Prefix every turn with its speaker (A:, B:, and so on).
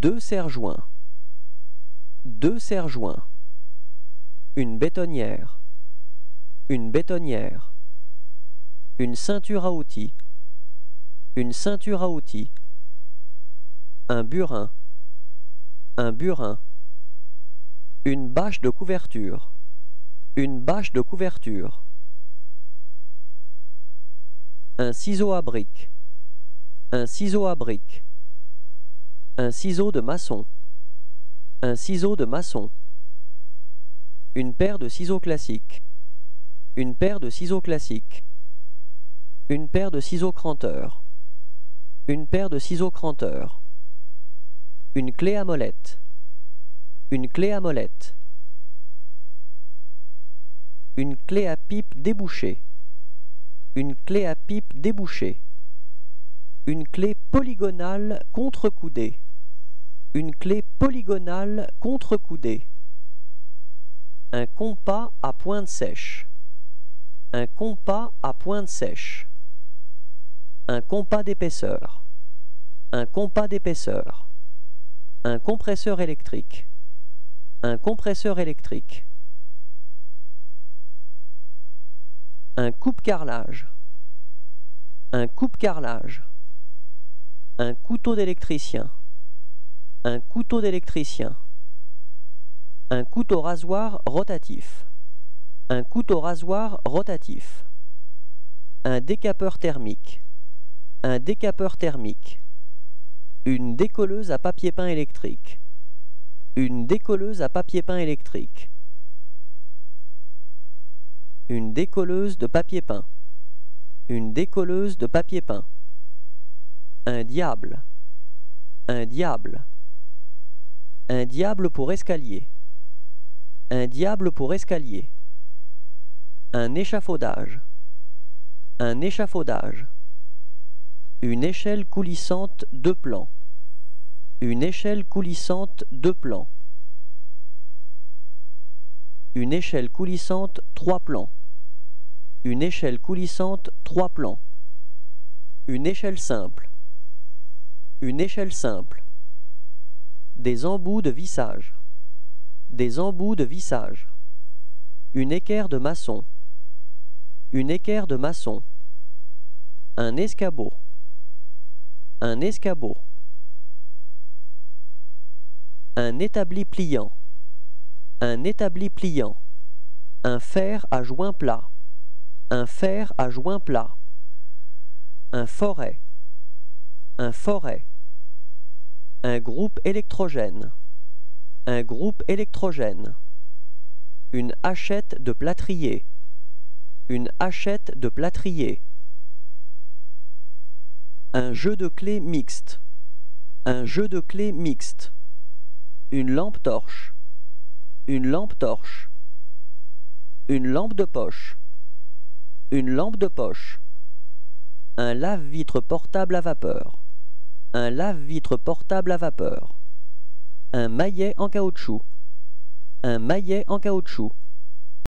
A: 2 serre-joints, 2 serre-joints, une bétonnière, une bétonnière, une ceinture à outils, une ceinture à outils, un burin, un burin, une bâche de couverture, une bâche de couverture, un ciseau à briques, un ciseau à briques, un ciseau de maçon, un ciseau de maçon, une paire de ciseaux classiques, une paire de ciseaux classiques, une paire de ciseaux cranteurs, une paire de ciseaux cranteurs, une clé à molette, une clé à molette, une clé à pipe débouchée, une clé à pipe débouchée, une clé polygonale contrecoudée, une clé polygonale contrecoudée, un compas à pointe sèche, un compas à pointe sèche, un compas d'épaisseur, un compas d'épaisseur, un compresseur électrique, un compresseur électrique, un coupe-carrelage, un coupe-carrelage, un couteau d'électricien, un couteau d'électricien, un couteau rasoir rotatif, un couteau rasoir rotatif, un décapeur thermique, un décapeur thermique, une décolleuse à papier peint électrique, une décolleuse à papier peint électrique, une décolleuse de papier peint, une décolleuse de papier peint, un diable, un diable, un diable pour escalier, un diable pour escalier, un échafaudage, un échafaudage, une échelle coulissante 2 plans, une échelle coulissante 2 plans, une échelle coulissante 3 plans, une échelle coulissante 3 plans, une échelle simple, une échelle simple, des embouts de vissage, des embouts de vissage, une équerre de maçon, une équerre de maçon, un escabeau, un escabeau, un établi pliant, un établi pliant, un fer à joint plat, un fer à joint plat, un forêt, un forêt, un groupe électrogène, un groupe électrogène, une hachette de plâtrier, une hachette de plâtrier, un jeu de clés mixte, un jeu de clés mixte, une lampe torche, une lampe torche, une lampe de poche, une lampe de poche, un lave-vitre portable à vapeur, un lave-vitre portable à vapeur, un maillet en caoutchouc, un maillet en caoutchouc,